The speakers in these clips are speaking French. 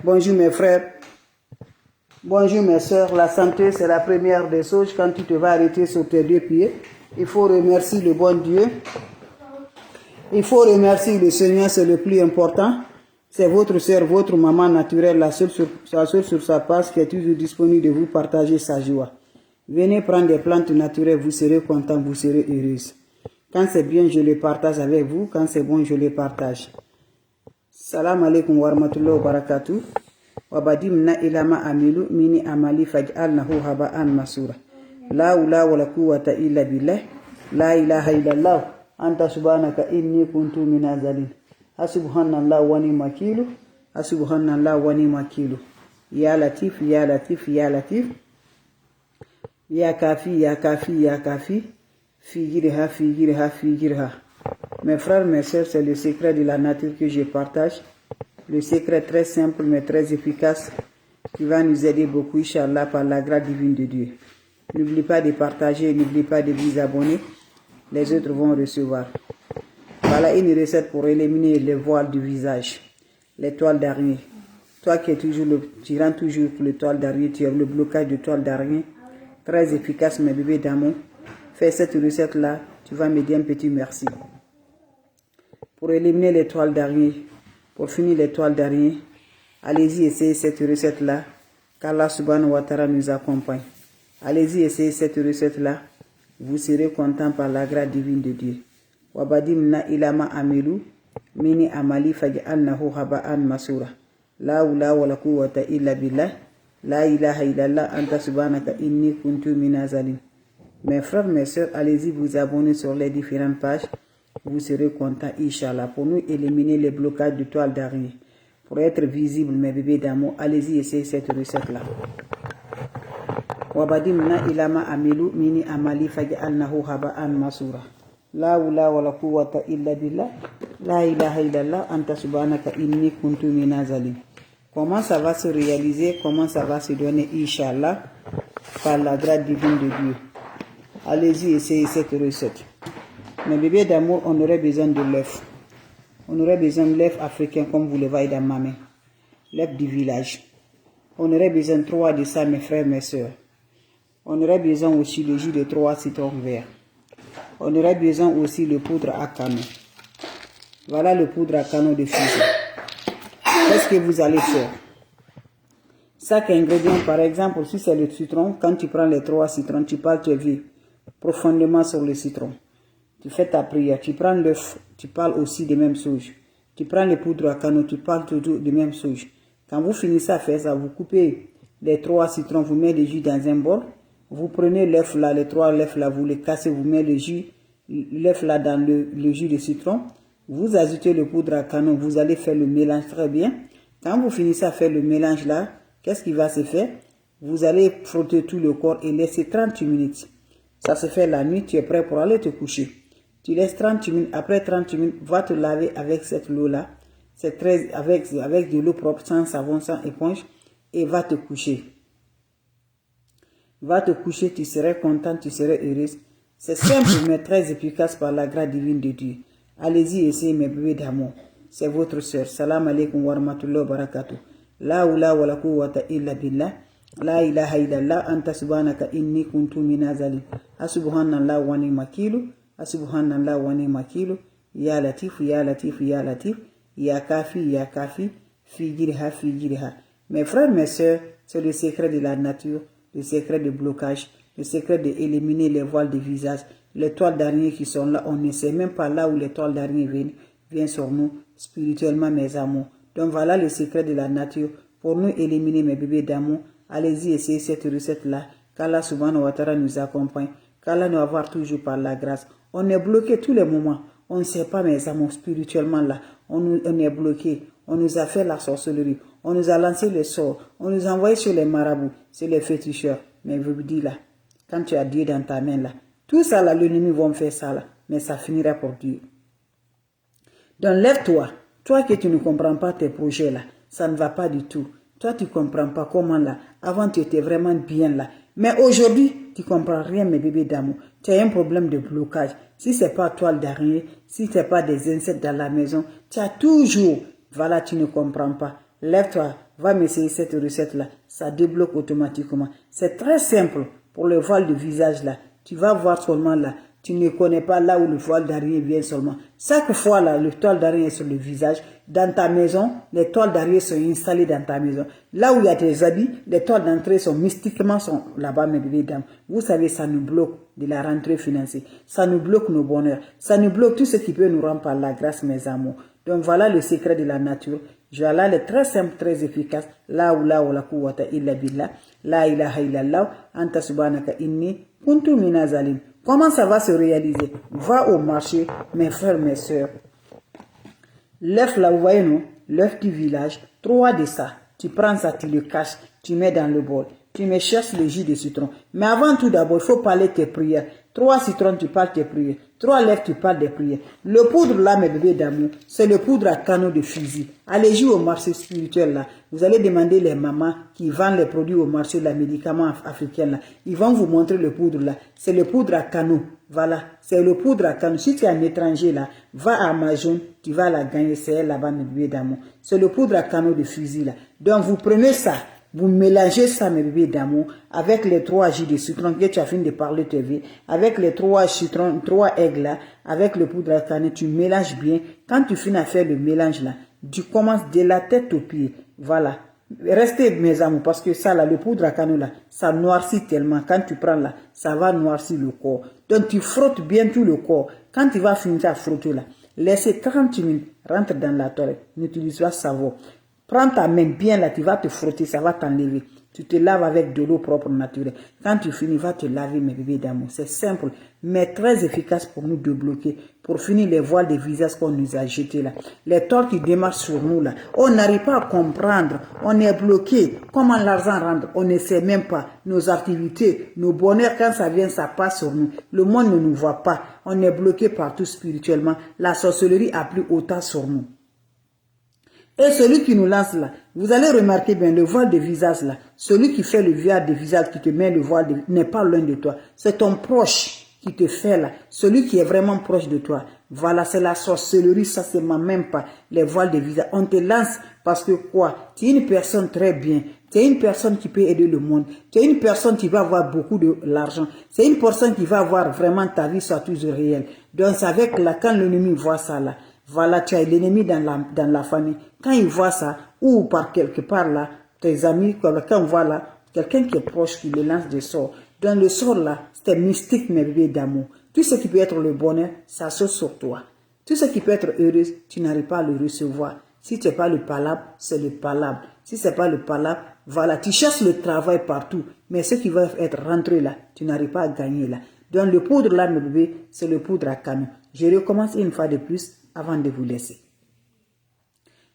Bonjour mes frères, bonjour mes soeurs. La santé, c'est la première des choses. Quand tu te vas arrêter sur tes deux pieds, il faut remercier le bon Dieu. Il faut remercier le Seigneur, c'est le plus important. C'est votre soeur, votre maman naturelle, la seule sur sa page qui est toujours disponible de vous partager sa joie. Venez prendre des plantes naturelles, vous serez content, vous serez heureuse. Quand c'est bien, je les partage avec vous. Quand c'est bon, je les partage. Salam alaikum wa rahmatullahi wa barakatuh. Wabadimna ilama amilu mini amali faj'alnahu haba'an masura. La ula wa la quwwata illa billah. La ilaha illallah. Anta subhanaka inni kuntu minazalin. Hasubhanallah wa ni'mal wakil. Hasubhanallah wa ni'mal wakil. Ya latif, ya latif, ya latif. Ya kafi, ya kafi, ya kafi. Figirha, figirha, figirha. Mes frères, mes sœurs, c'est le secret de la nature que je partage. Le secret très simple mais très efficace qui va nous aider beaucoup, Inch'Allah, par la grâce divine de Dieu. N'oublie pas de partager, n'oublie pas de vous abonner. Les autres vont recevoir. Voilà une recette pour éliminer les voiles du visage, les toiles d'araignée. Toi qui es toujours tu rentres toujours pour les toiles d'araignée, tu as le blocage de toiles d'araignée. Très efficace, mes bébés d'amour. Fais cette recette-là, tu vas me dire un petit merci. Pour éliminer les toiles d'araignée, pour finir les toiles d'araignée, allez-y essayer cette recette-là, qu'Allah subhanahu wa ta'ala nous accompagne. Allez-y essayer cette recette-là, vous serez content par la grâce divine de Dieu. Wabadimna ilama amilu, mini amali faj'alnahu haba'an masura. La ula wa la quwwata illa billah, la ilaha illallah, anta subhanaka inni kuntu minazalin. Mes frères, mes soeurs, allez-y vous abonner sur les différentes pages. Vous serez content, Inch'Allah, pour nous éliminer les blocages de toiles d'araignée. Pour être visible, mes bébés d'amour, allez-y essayer cette recette-là. Wabadimna ilama amilu mini amali faj'alnahu haba'an masura. La ula wa la quwwata illa billah. La ilaha illallah anta subhanaka inni kuntu minazalin. Comment ça va se réaliser, comment ça va se donner, Inch'Allah, par la grâce divine de Dieu. Allez-y essayer cette recette. Mes bébés d'amour, on aurait besoin de l'œuf. On aurait besoin de l'œuf africain comme vous le voyez dans ma main. L'œuf du village. On aurait besoin de 3 de ça, mes frères, mes soeurs. On aurait besoin aussi le jus de 3 citrons verts. On aurait besoin aussi le poudre à canon. Voilà le poudre à canon de fusion. Qu'est-ce que vous allez faire? Chaque ingrédient, par exemple, si c'est le citron, quand tu prends les 3 citrons, tu parles tes vies profondément sur le citron. Tu fais ta prière, tu prends l'œuf, tu parles aussi des mêmes choses. Tu prends les poudres à canon, tu parles toujours des mêmes choses. Quand vous finissez à faire ça, vous coupez les 3 citrons, vous mettez le jus dans un bol. Vous prenez l'œuf là, les 3 œufs là, vous les cassez, vous mettez le jus, l'œuf là dans le jus de citron. Vous ajoutez le poudre à canon, vous allez faire le mélange très bien. Quand vous finissez à faire le mélange là, qu'est-ce qui va se faire? Vous allez frotter tout le corps et laisser 30 minutes. Ça se fait la nuit, tu es prêt pour aller te coucher. Tu laisses 30 minutes, après 30 minutes, va te laver avec cette eau-là. C'est très, avec de l'eau propre, sans savon, sans éponge, et va te coucher. Va te coucher, tu serais content, tu serais heureuse. C'est simple, mais très efficace par la grâce divine de Dieu. Allez-y, essayez mes bébés d'amour. C'est votre soeur. Salam alaikum wa rahmatullahi wa barakatuh. La ula wa la quwwata illa billah. La ilaha illallah, anta subhanaka inni kuntu minazalin. Asubhanallah wa ni'mal wakil. Asubhanallah wa ni'mal wakil. Ya latif, ya latif, ya latif. Ya kafi, ya kafi. Figirha, figirha. Mes frères, mes soeurs, c'est le secret de la nature, le secret de blocage, le secret d'éliminer les voiles du visage, les toiles d'araignée qui sont là. On ne sait même pas là où les toiles d'araignée viennent sur nous, spirituellement, mes amours. Donc voilà le secret de la nature pour nous éliminer, mes bébés d'amour. Allez-y essayer cette recette-là. Qu'Allah subhanahu wa ta'ala nous accompagne. Qu'Allah nous avoir toujours par la grâce. On est bloqué tous les moments. On ne sait pas, mes amours, spirituellement là. On est bloqué. On nous a fait la sorcellerie. On nous a lancé les sorts. On nous a envoyé sur les marabouts. C'est les féticheurs. Mais je vous dis là, quand tu as Dieu dans ta main là, tout ça là, l'ennemi va me faire ça là. Mais ça finira pour Dieu. Donc lève-toi. Toi que tu ne comprends pas tes projets là. Ça ne va pas du tout. Toi, tu ne comprends pas comment là. Avant, tu étais vraiment bien là. Mais aujourd'hui, tu ne comprends rien, mes bébés d'amour. Tu as un problème de blocage. Si ce n'est pas toile d'araignée, si ce n'est pas des insectes dans la maison, tu as toujours, voilà, tu ne comprends pas. Lève-toi, va m'essayer cette recette-là. Ça débloque automatiquement. C'est très simple pour le voile de visage là. Tu vas voir seulement là. Tu ne connais pas là où le voile d'araignée vient seulement. Chaque fois là, le toile d'araignée est sur le visage. Dans ta maison, les toiles d'araignée sont installées dans ta maison. Là où il y a tes habits, les toiles d'entrée sont mystiquement là-bas, mes bébés dames. Vous savez, ça nous bloque de la rentrée financière. Ça nous bloque nos bonheurs. Ça nous bloque tout ce qui peut nous rendre par la grâce, mes amours. Donc voilà le secret de la nature. Voilà le très simple, très efficace. La quwwata illa billah. La ilaha illallah. Anta subhanaka inni kuntu minazalim. Comment ça va se réaliser? Va au marché, mes frères, mes soeurs. L'œuf là, vous voyez, non? L'œuf du village, 3 de ça. Tu prends ça, tu le caches, tu mets dans le bol. Tu me cherches le jus de citron. Mais avant tout d'abord, il faut parler tes prières. 3 citrons, tu parles tes prières. 3 lèvres, tu parles des prières. Le poudre là, mes bébés d'amour, c'est le poudre à canot de fusil. Allez jouer au marché spirituel là. Vous allez demander les mamans qui vendent les produits au marché, les médicaments africains là. Ils vont vous montrer le poudre là. C'est le poudre à canot. Voilà, c'est le poudre à canot. Si tu es un étranger là, va à Amazon, tu vas la gagner. C'est elle là-bas, mes bébés d'amour. C'est le poudre à canot de fusil là. Donc vous prenez ça. Vous mélangez ça, mes bébés d'amour, avec les 3 jus de citron que tu as fini de parler TV, avec les 3 citrons, 3 aigles là, avec le poudre à canne, tu mélanges bien. Quand tu finis à faire le mélange là, tu commences de la tête aux pieds. Voilà. Restez, mes amours, parce que ça là, le poudre à canne là, ça noircit tellement. Quand tu prends là, ça va noircir le corps. Donc tu frottes bien tout le corps. Quand tu vas finir à frotter là, laissez 30 minutes, rentre dans la toilette, n'utilise pas savon. Prends ta main bien là, tu vas te frotter, ça va t'enlever. Tu te laves avec de l'eau propre naturelle. Quand tu finis, va te laver, mes bébés d'amour. C'est simple, mais très efficace pour nous débloquer. Pour finir les voiles des visages qu'on nous a jetés là. Les torts qui démarrent sur nous là. On n'arrive pas à comprendre. On est bloqué. Comment l'argent rentre? On ne sait même pas. Nos activités, nos bonheurs, quand ça vient, ça passe sur nous. Le monde ne nous voit pas. On est bloqué partout spirituellement. La sorcellerie a pris autant sur nous. Et celui qui nous lance là, vous allez remarquer bien le voile de visage là, celui qui fait le voile de visage, qui te met le voile n'est pas loin de toi. C'est ton proche qui te fait là, celui qui est vraiment proche de toi. Voilà, c'est la sorcellerie, ça c'est même pas les voiles de visage. On te lance parce que quoi? Tu es une personne très bien. Tu es une personne qui peut aider le monde. Tu es une personne qui va avoir beaucoup de l'argent. C'est une personne qui va avoir vraiment ta vie soit toujours réelle. Donc c'est avec là, quand l'ennemi voit ça là, voilà, tu as l'ennemi dans la famille. Quand il voit ça, ou par quelque part là, tes amis, quand on voit là, quelqu'un qui est proche qui le lance des sorts. Dans le sort là, c'est mystique, mes bébés d'amour. Tout ce qui peut être le bonheur, ça saute sur toi. Tout ce qui peut être heureux, tu n'arrives pas à le recevoir. Si tu n'es pas le palabre, c'est le palabre. Si ce n'est pas le palabre, voilà, tu cherches le travail partout. Mais ce qui va être rentré là, tu n'arrives pas à gagner là. Donc le poudre là, mes bébés, c'est le poudre à canne. Je recommence une fois de plus avant de vous laisser.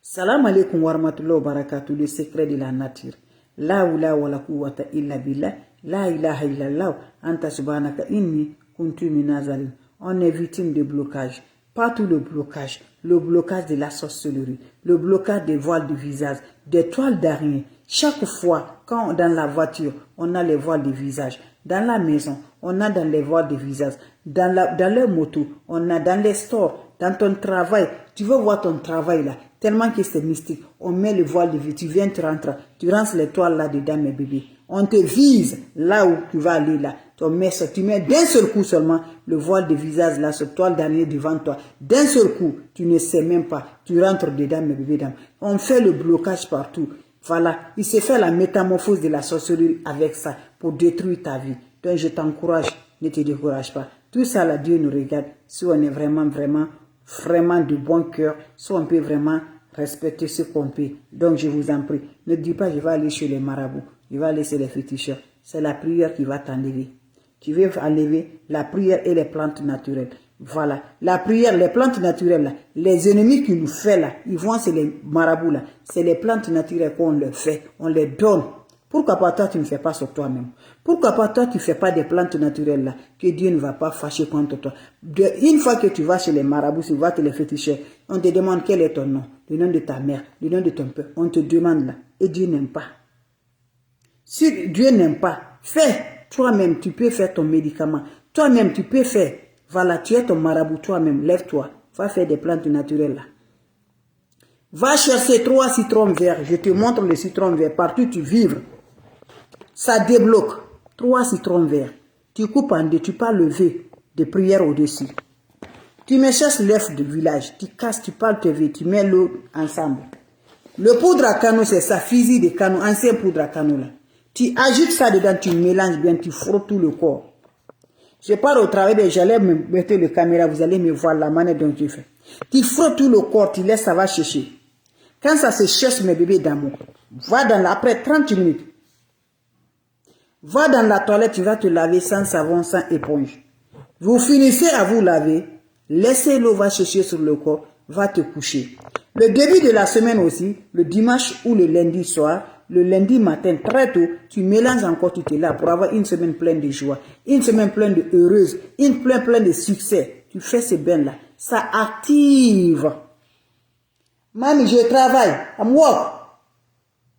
Salam alaikum wa rahmatullahi wa barakatuh, le secret de la nature. La wala quwwata illa billah, la ilaha illallah, anta subhanaka inni kuntu minazalim. On est victime de blocage. Partout le blocage de la sorcellerie, le blocage des voiles du visage, des toiles d'araignée. Chaque fois, quand dans la voiture, on a les voiles de visage. Dans la maison, on a dans les voiles de visage. Dans les motos, on a dans les stores. Dans ton travail, tu veux voir ton travail là, tellement que c'est mystique. On met le voile de vie, tu viens, tu rentres les toiles là-dedans, mes bébés. On te vise là où tu vas aller là. Tu mets d'un seul coup seulement le voile de visage là, ce toile d'araignée devant toi. D'un seul coup, tu ne sais même pas. Tu rentres dedans, mes bébés dames. On fait le blocage partout. Voilà, il se fait la métamorphose de la sorcellerie avec ça pour détruire ta vie. Donc je t'encourage, ne te décourage pas. Tout ça là, Dieu nous regarde. Si on est vraiment de bon cœur, si on peut vraiment respecter ce qu'on peut. Donc je vous en prie, ne dis pas je vais aller chez les marabouts, je vais aller chez les féticheurs. C'est la prière qui va t'enlever. Tu veux enlever la prière et les plantes naturelles. Voilà, la prière, les plantes naturelles là, les ennemis qui nous fait là, ils vont c'est les marabouts là, c'est les plantes naturelles qu'on leur fait, on les donne. Pourquoi pas toi tu ne fais pas sur toi-même? Pourquoi pas toi tu ne fais pas des plantes naturelles là, que Dieu ne va pas fâcher contre toi? Une fois que tu vas chez les marabouts, tu vas te les féticheurs, on te demande quel est ton nom, le nom de ta mère, le nom de ton père, on te demande là, et Dieu n'aime pas. Si Dieu n'aime pas, fais toi-même, tu peux faire ton médicament, toi-même tu peux faire. Voilà, tu es ton marabout toi-même, lève-toi, va faire des plantes naturelles là. Va chercher 3 citrons verts. Je te montre le citron vert. Partout tu vivres. Ça débloque. 3 citrons verts. Tu coupes en deux. Tu peux lever des prières au-dessus. Tu me cherches l'œuf du village. Tu casses, tu parles te tu mets l'eau ensemble. Le poudre à canon, c'est ça. Fusil de canon. Ancien poudre à canon là. Tu ajoutes ça dedans. Tu mélanges bien. Tu frottes tout le corps. Je pars au travail de j'allais me mettre le caméra. Vous allez me voir la manière dont tu fais. Tu frottes tout le corps. Tu laisses ça va chercher. Quand ça se cherche, mes bébés d'amour, va dans la, après 30 minutes, va dans la toilette, tu vas te laver sans savon, sans éponge. Vous finissez à vous laver, laissez l'eau va chercher sur le corps, va te coucher. Le début de la semaine aussi, le dimanche ou le lundi soir, le lundi matin, très tôt, tu mélanges encore, tu te laves pour avoir une semaine pleine de joie, une semaine pleine de heureuse, une pleine de succès. Tu fais ce bain-là, ça active. Mami, je travaille. I'm work.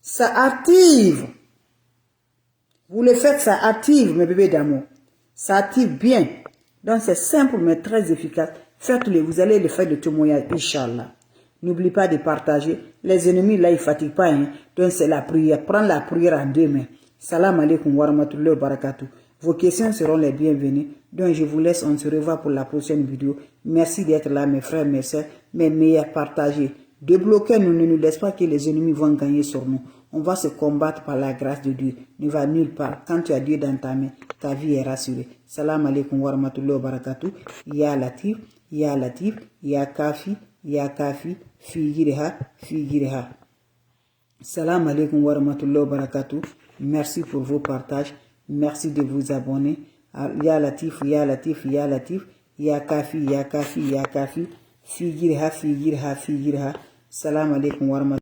Ça active. Vous le faites, ça active, mes bébés d'amour. Ça active bien. Donc, c'est simple, mais très efficace. Faites-le. Vous allez le faire de témoignage, Inch'Allah. N'oublie pas de partager. Les ennemis, là, ils ne fatiguent pas. Hein. Donc, c'est la prière. Prends la prière en 2 mains. Salam alaikum wa rahmatullahi wa barakatuh. Vos questions seront les bienvenues. Donc, je vous laisse. On se revoit pour la prochaine vidéo. Merci d'être là, mes frères, mes soeurs. Mes meilleurs, partagez. Débloquez-nous, ne nous laisse pas que les ennemis vont gagner sur nous. On va se combattre par la grâce de Dieu. Ne va nulle part. Quand tu as Dieu dans ta main, ta vie est rassurée. Salam alaikum wa rahmatullahi wa barakatuh. Ya Latif, Ya Latif, Ya Kafi, Ya Kafi, Figirha. Salam alaikum wa rahmatullahi wa barakatuh. Merci pour vos partages. Merci de vous abonner. Ya Latif, Ya Latif, Ya Latif, Ya Kafi, Ya Kafi, Ya Kafi. Figirha. Salam alaikum wa rahmatullahi.